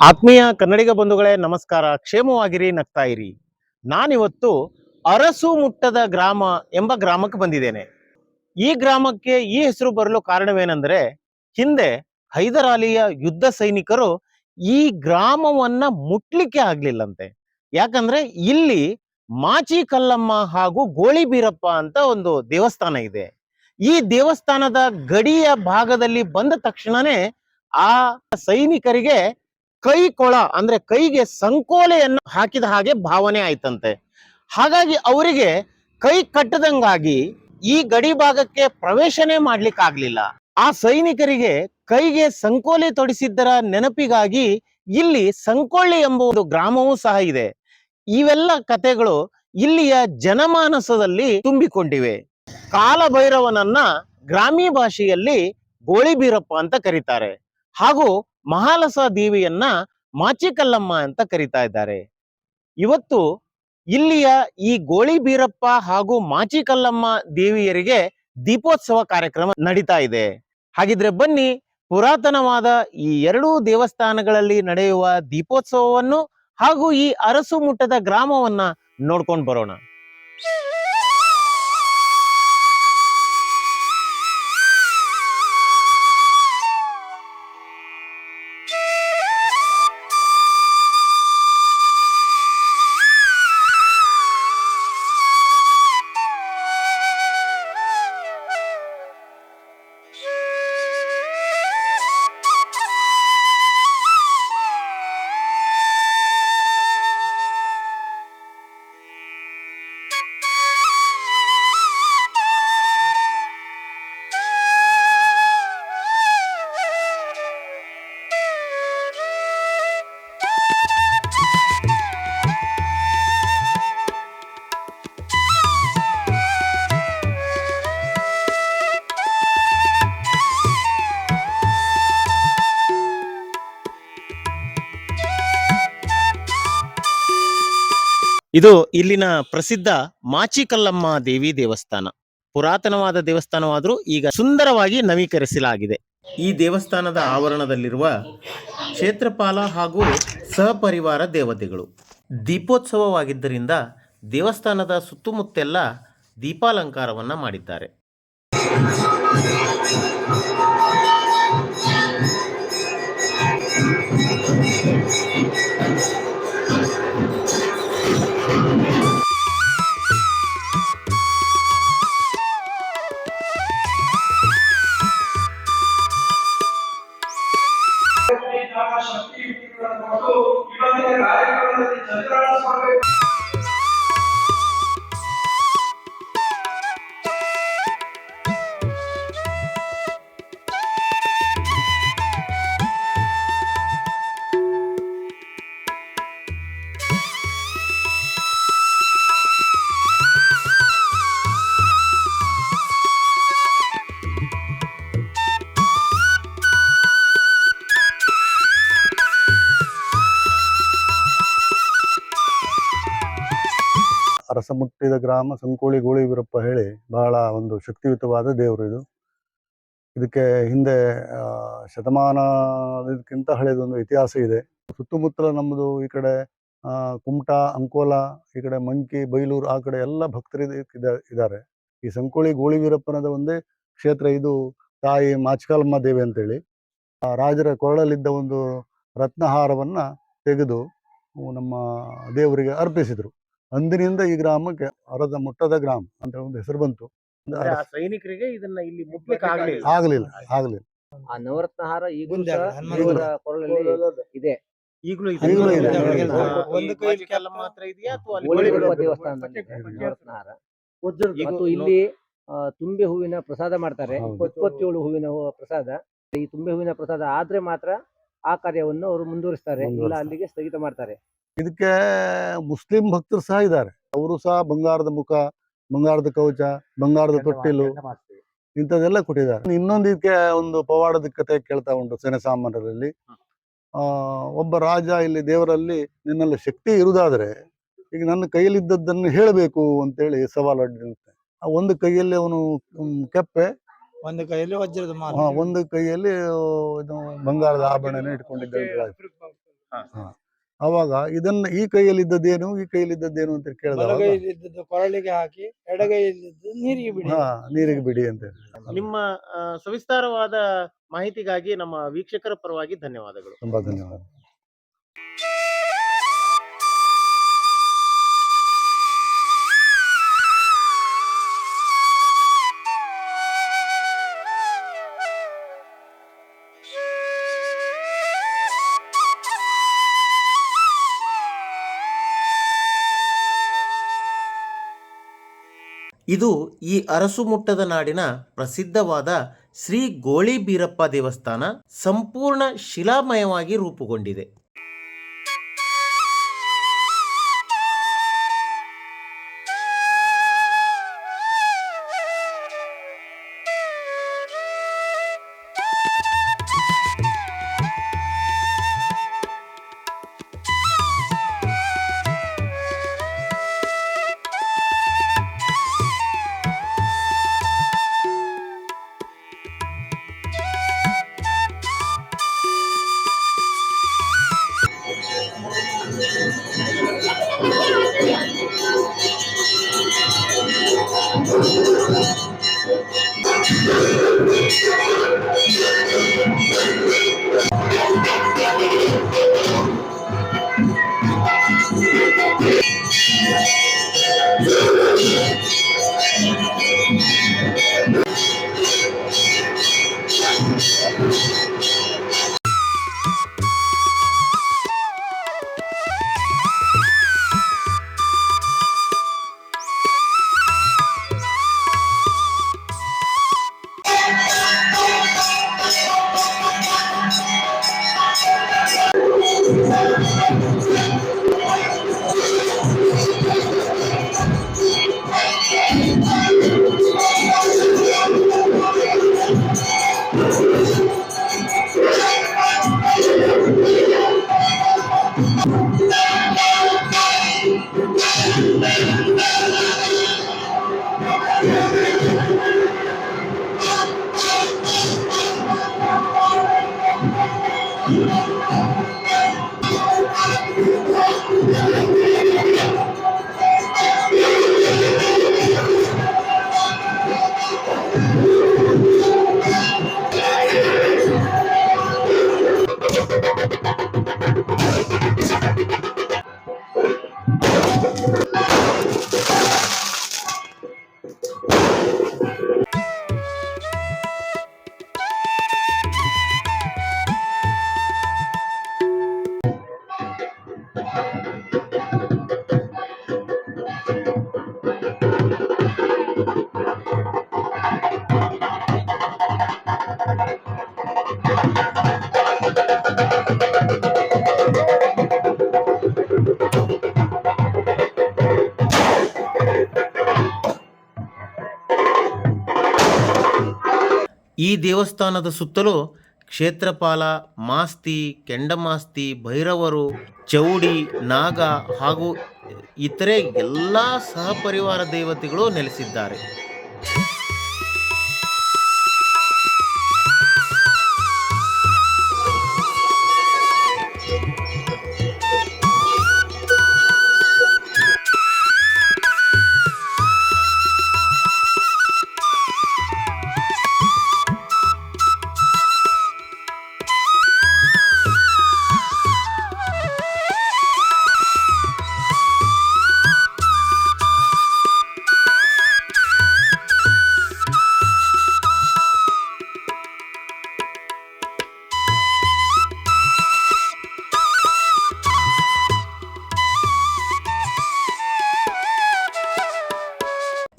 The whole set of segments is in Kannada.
ಆತ್ಮೀಯ ಕನ್ನಡಿಗ ಬಂಧುಗಳೇ ನಮಸ್ಕಾರ. ಕ್ಷೇಮವಾಗಿರಿ, ನಗ್ತಾ ಇರಿ. ನಾನಿವತ್ತು ಅರಸು ಮುಟ್ಟದ ಗ್ರಾಮ ಎಂಬ ಗ್ರಾಮಕ್ಕೆ ಬಂದಿದ್ದೇನೆ. ಈ ಗ್ರಾಮಕ್ಕೆ ಈ ಹೆಸರು ಬರಲು ಕಾರಣವೇನೆಂದರೆ, ಹಿಂದೆ ಹೈದರಾಲಿಯ ಯುದ್ಧ ಸೈನಿಕರು ಈ ಗ್ರಾಮವನ್ನ ಮುಟ್ಲಿಕ್ಕೆ ಆಗ್ಲಿಲ್ಲಂತೆ. ಯಾಕಂದ್ರೆ ಇಲ್ಲಿ ಮಾಚಿ ಕಲ್ಲಮ್ಮ ಹಾಗೂ ಗೋಳಿ ಬೀರಪ್ಪ ಅಂತ ಒಂದು ದೇವಸ್ಥಾನ ಇದೆ. ಈ ದೇವಸ್ಥಾನದ ಗಡಿಯ ಭಾಗದಲ್ಲಿ ಬಂದ ತಕ್ಷಣನೇ ಆ ಸೈನಿಕರಿಗೆ ಕೈ ಕೊಳ ಅಂದ್ರೆ ಕೈಗೆ ಸಂಕೋಲೆಯನ್ನು ಹಾಕಿದ ಹಾಗೆ ಭಾವನೆ ಆಯ್ತಂತೆ. ಹಾಗಾಗಿ ಅವರಿಗೆ ಕೈ ಕಟ್ಟದಂಗಾಗಿ ಈ ಗಡಿ ಭಾಗಕ್ಕೆ ಪ್ರವೇಶನೇ ಮಾಡ್ಲಿಕ್ಕೆ ಆಗ್ಲಿಲ್ಲ. ಆ ಸೈನಿಕರಿಗೆ ಕೈಗೆ ಸಂಕೋಲೆ ತೊಡಿಸಿದ್ದರ ನೆನಪಿಗಾಗಿ ಇಲ್ಲಿ ಸಂಕೊಳ್ಳಿ ಎಂಬ ಒಂದು ಗ್ರಾಮವೂ ಸಹ ಇದೆ. ಇವೆಲ್ಲ ಕಥೆಗಳು ಇಲ್ಲಿಯ ಜನಮಾನಸದಲ್ಲಿ ತುಂಬಿಕೊಂಡಿವೆ. ಕಾಲಭೈರವನನ್ನ ಗ್ರಾಮೀಣ ಭಾಷೆಯಲ್ಲಿ ಗೋಳಿ ಬೀರಪ್ಪ ಅಂತ ಕರೀತಾರೆ, ಹಾಗೂ ಮಹಾಲಸ ದೇವಿಯನ್ನ ಮಾಚಿಕಲ್ಲಮ್ಮ ಅಂತ ಕರೀತಾ ಇದ್ದಾರೆ. ಇವತ್ತು ಇಲ್ಲಿಯ ಈ ಗೋಳಿ ಬೀರಪ್ಪ ಹಾಗೂ ಮಾಚಿಕಲ್ಲಮ್ಮ ದೇವಿಯರಿಗೆ ದೀಪೋತ್ಸವ ಕಾರ್ಯಕ್ರಮ ನಡೀತಾ ಇದೆ. ಹಾಗಿದ್ರೆ ಬನ್ನಿ, ಪುರಾತನವಾದ ಈ ಎರಡೂ ದೇವಸ್ಥಾನಗಳಲ್ಲಿ ನಡೆಯುವ ದೀಪೋತ್ಸವವನ್ನು ಹಾಗೂ ಈ ಅರಸು ಮುಟ್ಟದ ಗ್ರಾಮವನ್ನ ನೋಡ್ಕೊಂಡು ಬರೋಣ. ಇದು ಇಲ್ಲಿನ ಪ್ರಸಿದ್ಧ ಮಾಚಿಕಲ್ಲಮ್ಮ ದೇವಿ ದೇವಸ್ಥಾನ. ಪುರಾತನವಾದ ದೇವಸ್ಥಾನವಾದರೂ ಈಗ ಸುಂದರವಾಗಿ ನವೀಕರಿಸಲಾಗಿದೆ. ಈ ದೇವಸ್ಥಾನದ ಆವರಣದಲ್ಲಿರುವ ಕ್ಷೇತ್ರಪಾಲ ಹಾಗೂ ಸಹಪರಿವಾರ ದೇವತೆಗಳು. ದೀಪೋತ್ಸವವಾಗಿದ್ದರಿಂದ ದೇವಸ್ಥಾನದ ಸುತ್ತಮುತ್ತೆಲ್ಲ ದೀಪಾಲಂಕಾರವನ್ನ ಮಾಡಿದ್ದಾರೆ. ಅರಸ ಮುಟ್ಟಿದ ಗ್ರಾಮ ಸಂಕೋಳಿ ಗೋಳಿ ಬೀರಪ್ಪ ಹೇಳಿ ಬಹಳ ಒಂದು ಶಕ್ತಿಯುತವಾದ ದೇವರು ಇದು. ಇದಕ್ಕೆ ಹಿಂದೆ ಶತಮಾನಕ್ಕಿಂತ ಹಳೆದೊಂದು ಇತಿಹಾಸ ಇದೆ. ಸುತ್ತಮುತ್ತಲ ನಮ್ಮದು ಈ ಕಡೆ ಕುಮಟಾ, ಅಂಕೋಲಾ, ಈ ಕಡೆ ಮಂಕಿ, ಬೈಲೂರು, ಆ ಕಡೆ ಎಲ್ಲ ಭಕ್ತರು ಇದ್ದಾರೆ. ಈ ಸಂಕೋಳಿ ಗೋಳಿ ಬೀರಪ್ಪನದ ಒಂದೇ ಕ್ಷೇತ್ರ ಇದು. ತಾಯಿ ಮಾಚಿಕಲ್ಲಮ್ಮ ದೇವಿ ಅಂತೇಳಿ ರಾಜರ ಕೊರಳಲ್ಲಿದ್ದ ಒಂದು ರತ್ನಹಾರವನ್ನ ತೆಗೆದು ನಮ್ಮ ದೇವರಿಗೆ ಅರ್ಪಿಸಿದ್ರು. ಅಂದಿನಿಂದ ಈ ಗ್ರಾಮಕ್ಕೆ ಅರದ ಮುಟ್ಟದ ಗ್ರಾಮ ಅಂತ ಒಂದು ಹೆಸರು ಬಂತು. ಸೈನಿಕರಿಗೆ ಇದನ್ನ ಇಲ್ಲಿ ಮುಟ್ಲಿಕ್ಕೆ ಆಗ್ಲಿಲ್ಲ. ಆ ನವರತ್ನಹಾರ ಈಗಲೂ ಕೊರಳಲ್ಲಿ ಇದೆ. ಈಗಲೂ ದೇವಸ್ಥಾನದಲ್ಲಿ ನವರತ್ನಹಾರ. ಮತ್ತು ಇಲ್ಲಿ ತುಂಬೆ ಹೂವಿನ ಪ್ರಸಾದ ಮಾಡ್ತಾರೆ. 27 ಹೂವಿನ ಪ್ರಸಾದ. ಈ ತುಂಬೆ ಹೂವಿನ ಪ್ರಸಾದ ಆದ್ರೆ ಮಾತ್ರ ಆ ಕಾರ್ಯವನ್ನು ಅವರು ಮುಂದುವರಿಸ್ತಾರೆ, ಇಲ್ಲ ಅಲ್ಲಿಗೆ ಸ್ಥಗಿತ ಮಾಡ್ತಾರೆ. ಇದಕ್ಕೆ ಮುಸ್ಲಿಂ ಭಕ್ತರು ಸಹ ಇದ್ದಾರೆ. ಅವರು ಸಹ ಬಂಗಾರದ ಮುಖ, ಬಂಗಾರದ ಕವಚ, ಬಂಗಾರದ ತೊಟ್ಟಿಲು ಇಂಥದ್ದೆಲ್ಲ ಕೊಟ್ಟಿದ್ದಾರೆ. ಇನ್ನೊಂದು ಇದಕ್ಕೆ ಒಂದು ಪವಾಡದ ಕತೆ ಕೇಳ್ತಾ ಉಂಟು ಸೇನೆ ಸಾಮಾನ್ಯರಲ್ಲಿ. ಒಬ್ಬ ರಾಜ ಇಲ್ಲಿ ದೇವರಲ್ಲಿ ನಿನ್ನಲ್ಲಿ ಶಕ್ತಿ ಇರುವುದಾದ್ರೆ ಈಗ ನನ್ನ ಕೈಯಲ್ಲಿದ್ದದ್ದನ್ನು ಹೇಳಬೇಕು ಅಂತೇಳಿ ಸವಾಲು ಅಡ್ಡಿರುತ್ತೆ. ಒಂದು ಕೈಯಲ್ಲಿ ಅವನು ಕೆಪ್ಪೆ, ಒಂದು ಕೈಯಲ್ಲಿ ವಜ್ರದ ಮಾಲೆ, ಒಂದು ಕೈಯಲ್ಲಿ ಇದು ಬಂಗಾರದ ಆಭರಣ ಇಟ್ಕೊಂಡಿದ್ದ. ಹಾ. ಹಾ. ಅವಾಗ ಇದನ್ನ ಈ ಕೈಯಲ್ಲಿದ್ದದ್ದೇನು ಈ ಕೈಯಲ್ಲಿದ್ದದ್ದೇನು ಅಂತ ಕೇಳಿದಾಗ ಬಲಗೈಯಲ್ಲಿದ್ದದ್ದು ಕೊರಳಿಗೆ ಹಾಕಿ ಎಡಗೈಯಲ್ಲಿದ್ದು ನೀರಿಗೆ ಬಿಡಿ. ಹಾ ನೀರಿಗೆ ಬಿಡಿ ಅಂತ ಹೇಳಿ. ನಿಮ್ಮ ಸವಿಸ್ತಾರವಾದ ಮಾಹಿತಿಗಾಗಿ ನಮ್ಮ ವೀಕ್ಷಕರ ಪರವಾಗಿ ಧನ್ಯವಾದಗಳು. ತುಂಬಾ ಧನ್ಯವಾದ. ಇದು ಈ ಅರಸುಮುಟ್ಟದ ನಾಡಿನ ಪ್ರಸಿದ್ಧವಾದ ಶ್ರೀ ಗೋಳಿ ಬೀರಪ್ಪ ದೇವಸ್ಥಾನ ಸಂಪೂರ್ಣ ಶಿಲಾಮಯವಾಗಿ ರೂಪುಗೊಂಡಿದೆ. ಈ ದೇವಸ್ಥಾನದ ಸುತ್ತಲೂ ಕ್ಷೇತ್ರಪಾಲ, ಮಾಸ್ತಿ, ಕೆಂಡಮಾಸ್ತಿ, ಭೈರವರು, ಚೌಡಿ, ನಾಗ ಹಾಗೂ ಇತರೆ ಎಲ್ಲ ಸಹಪರಿವಾರ ದೇವತೆಗಳು ನೆಲೆಸಿದ್ದಾರೆ.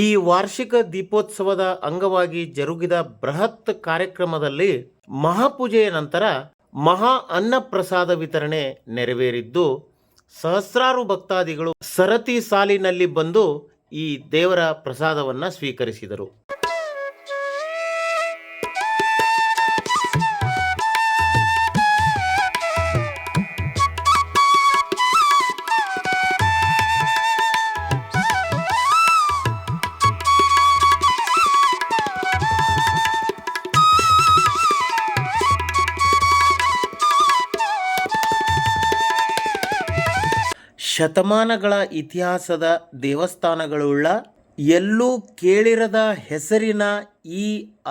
ಈ ವಾರ್ಷಿಕ ದೀಪೋತ್ಸವದ ಅಂಗವಾಗಿ ಜರುಗಿದ ಬೃಹತ್ ಕಾರ್ಯಕ್ರಮದಲ್ಲಿ ಮಹಾಪೂಜೆಯ ನಂತರ ಮಹಾ ಅನ್ನ ಪ್ರಸಾದ ವಿತರಣೆ ನೆರವೇರಿದ್ದು, ಸಹಸ್ರಾರು ಭಕ್ತಾದಿಗಳು ಸರತಿ ಸಾಲಿನಲ್ಲಿ ಬಂದು ಈ ದೇವರ ಪ್ರಸಾದವನ್ನು ಸ್ವೀಕರಿಸಿದರು. ಶತಮಾನಗಳ ಇತಿಹಾಸದ ದೇವಸ್ಥಾನಗಳುಳ್ಳ ಎಲ್ಲೂ ಕೇಳಿರದ ಹೆಸರಿನ ಈ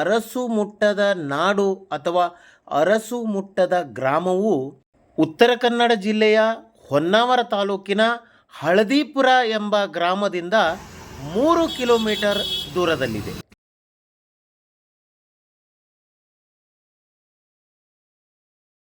ಅರಸು ಮುಟ್ಟದ ನಾಡು ಅಥವಾ ಅರಸು ಮುಟ್ಟದ ಗ್ರಾಮವು ಉತ್ತರ ಕನ್ನಡ ಜಿಲ್ಲೆಯ ಹೊನ್ನಾವರ ತಾಲೂಕಿನ ಹಳದಿಪುರ ಎಂಬ ಗ್ರಾಮದಿಂದ 3 ಕಿಲೋಮೀಟರ್ ದೂರದಲ್ಲಿದೆ.